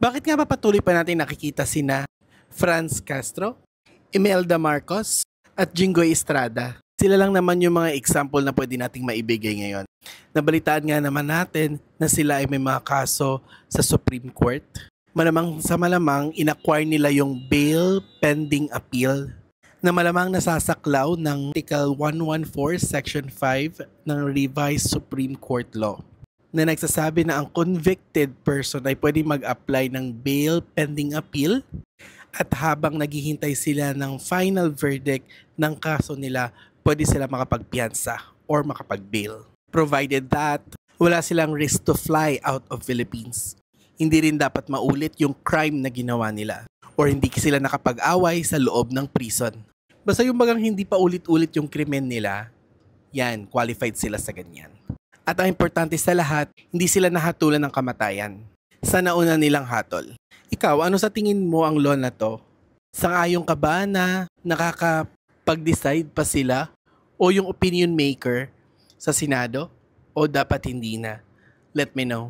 Bakit nga ba patuloy pa natin nakikita sina Franz Castro, Imelda Marcos, at Jinggoy Estrada? Sila lang naman yung mga example na pwede nating maibigay ngayon. Nabalitaan nga naman natin na sila ay may mga kaso sa Supreme Court. Malamang sa malamang, inacquire nila yung bail pending appeal na malamang nasasaklaw ng Article 114 Section 5 ng Revised Supreme Court Law na nagsasabi na ang convicted person ay pwede mag-apply ng bail pending appeal at habang naghihintay sila ng final verdict ng kaso nila, pwede sila makapagpiyansa or makapag-bail. Provided that wala silang risk to fly out of Philippines. Hindi rin dapat maulit yung crime na ginawa nila or hindi sila nakapag-away sa loob ng prison. Basta yung bagang hindi pa ulit-ulit yung krimen nila, yan, qualified sila sa ganyan. At ang importante sa lahat, hindi sila nahatulan ng kamatayan sa nauna nilang hatol. Ikaw, ano sa tingin mo ang law na to? Sang-ayon ka ba na nakakapag-decide pa sila o yung opinion maker sa Senado? O dapat hindi na? Let me know.